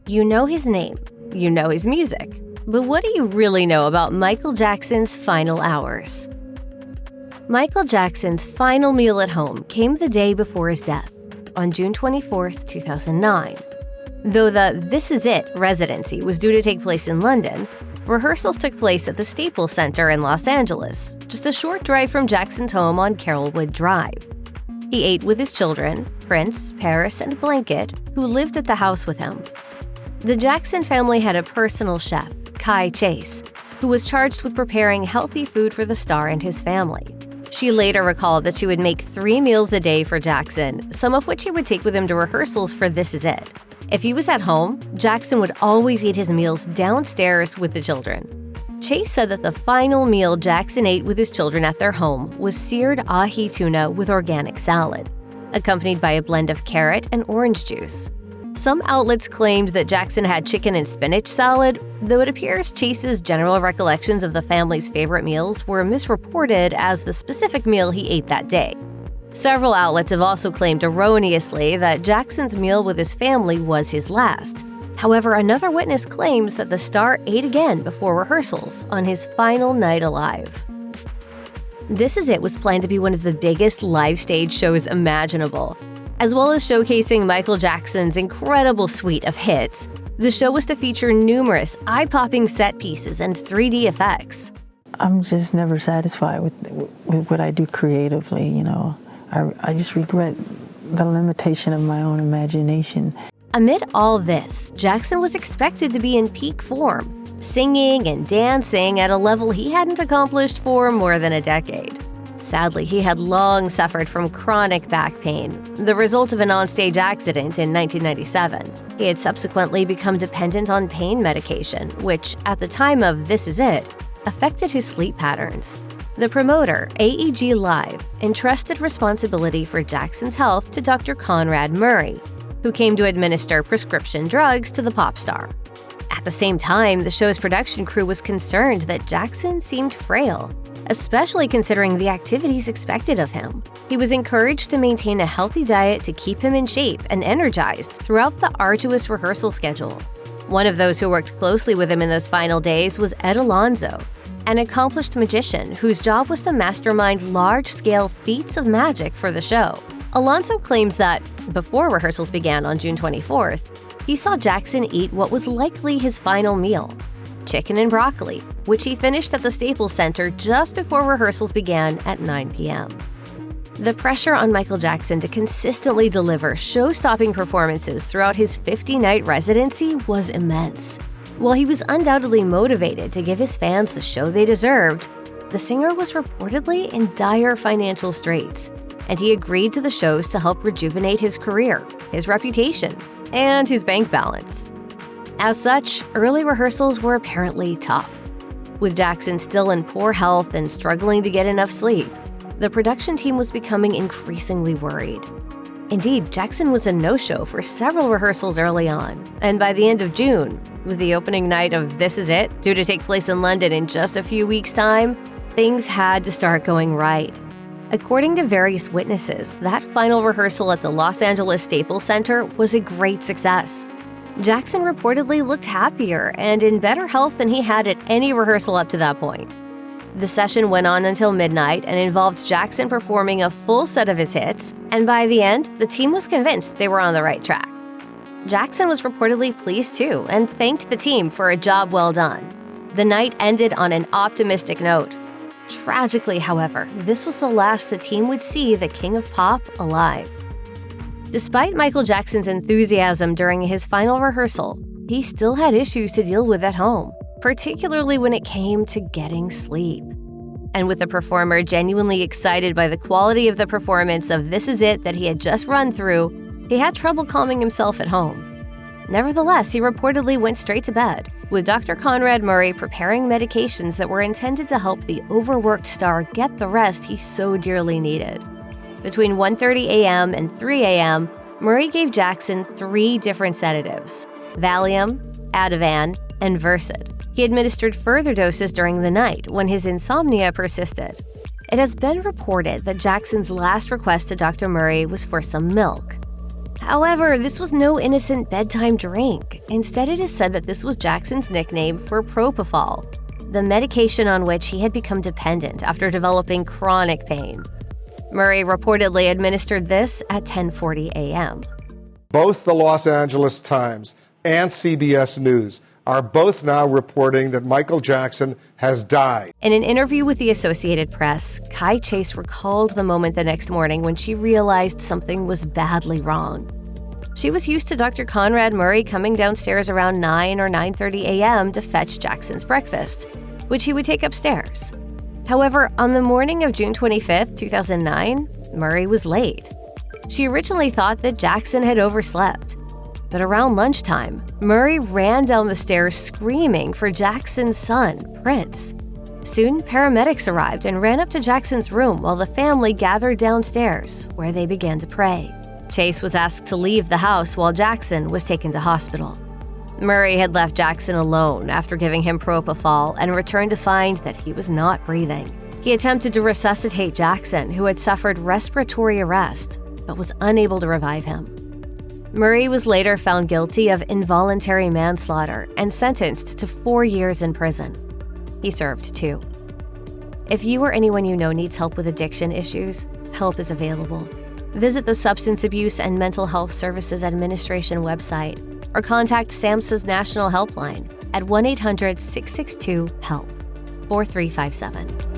You know his name, you know his music, but what do you really know about Michael Jackson's final hours? Michael Jackson's final meal at home came the day before his death, on June 24, 2009. Though the This Is It residency was due to take place in London, rehearsals took place at the Staples Center in Los Angeles, just a short drive from Jackson's home on Carrollwood Drive. He ate with his children, Prince, Paris, and Blanket, who lived at the house with him. The Jackson family had a personal chef, Kai Chase, who was charged with preparing healthy food for the star and his family. She later recalled that she would make 3 meals a day for Jackson, some of which he would take with him to rehearsals for This Is It. If he was at home, Jackson would always eat his meals downstairs with the children. Chase said that the final meal Jackson ate with his children at their home was seared ahi tuna with organic salad, accompanied by a blend of carrot and orange juice. Some outlets claimed that Jackson had chicken and spinach salad, though it appears Chase's general recollections of the family's favorite meals were misreported as the specific meal he ate that day. Several outlets have also claimed erroneously that Jackson's meal with his family was his last. However, another witness claims that the star ate again before rehearsals on his final night alive. This Is It was planned to be one of the biggest live stage shows imaginable. As well as showcasing Michael Jackson's incredible suite of hits, the show was to feature numerous eye-popping set pieces and 3D effects. I'm just never satisfied with what I do creatively, you know. I just regret the limitation of my own imagination. Amid all this, Jackson was expected to be in peak form, singing and dancing at a level he hadn't accomplished for more than a decade. Sadly, he had long suffered from chronic back pain, the result of an onstage accident in 1997. He had subsequently become dependent on pain medication, which, at the time of This Is It, affected his sleep patterns. The promoter, AEG Live, entrusted responsibility for Jackson's health to Dr. Conrad Murray, who came to administer prescription drugs to the pop star. At the same time, the show's production crew was concerned that Jackson seemed frail, especially considering the activities expected of him. He was encouraged to maintain a healthy diet to keep him in shape and energized throughout the arduous rehearsal schedule. One of those who worked closely with him in those final days was Ed Alonzo, an accomplished magician whose job was to mastermind large-scale feats of magic for the show. Alonzo claims that, before rehearsals began on June 24th, he saw Jackson eat what was likely his final meal, chicken and broccoli, which he finished at the Staples Center just before rehearsals began at 9 p.m. The pressure on Michael Jackson to consistently deliver show-stopping performances throughout his 50-night residency was immense. While he was undoubtedly motivated to give his fans the show they deserved, the singer was reportedly in dire financial straits, and he agreed to the shows to help rejuvenate his career, his reputation, and his bank balance. As such, early rehearsals were apparently tough. With Jackson still in poor health and struggling to get enough sleep, the production team was becoming increasingly worried. Indeed, Jackson was a no-show for several rehearsals early on, and by the end of June, with the opening night of This Is It due to take place in London in just a few weeks' time, things had to start going right. According to various witnesses, that final rehearsal at the Los Angeles Staples Center was a great success. Jackson reportedly looked happier and in better health than he had at any rehearsal up to that point. The session went on until midnight and involved Jackson performing a full set of his hits, and by the end, the team was convinced they were on the right track. Jackson was reportedly pleased too and thanked the team for a job well done. The night ended on an optimistic note. Tragically, however, this was the last the team would see the King of Pop alive. Despite Michael Jackson's enthusiasm during his final rehearsal, he still had issues to deal with at home, particularly when it came to getting sleep. And with the performer genuinely excited by the quality of the performance of This Is It that he had just run through, he had trouble calming himself at home. Nevertheless, he reportedly went straight to bed, with Dr. Conrad Murray preparing medications that were intended to help the overworked star get the rest he so dearly needed. Between 1:30 a.m. and 3 a.m., Murray gave Jackson 3 different sedatives: Valium, Ativan, and Versed. He administered further doses during the night when his insomnia persisted. It has been reported that Jackson's last request to Dr. Murray was for some milk. However, this was no innocent bedtime drink. Instead, it is said that this was Jackson's nickname for propofol, the medication on which he had become dependent after developing chronic pain. Murray reportedly administered this at 10:40 a.m. Both the Los Angeles Times and CBS News are both now reporting that Michael Jackson has died. In an interview with the Associated Press, Kai Chase recalled the moment the next morning when she realized something was badly wrong. She was used to Dr. Conrad Murray coming downstairs around 9 or 9:30 a.m. to fetch Jackson's breakfast, which he would take upstairs. However, on the morning of June 25, 2009, Murray was late. She originally thought that Jackson had overslept. But around lunchtime, Murray ran down the stairs screaming for Jackson's son, Prince. Soon, paramedics arrived and ran up to Jackson's room while the family gathered downstairs, where they began to pray. Chase was asked to leave the house while Jackson was taken to hospital. Murray had left Jackson alone after giving him propofol and returned to find that he was not breathing. He attempted to resuscitate Jackson, who had suffered respiratory arrest, but was unable to revive him. Murray was later found guilty of involuntary manslaughter and sentenced to 4 years in prison. He served 2. If you or anyone you know needs help with addiction issues, help is available. Visit the Substance Abuse and Mental Health Services Administration website or contact SAMHSA's National Helpline at 1-800-662-HELP, 4357.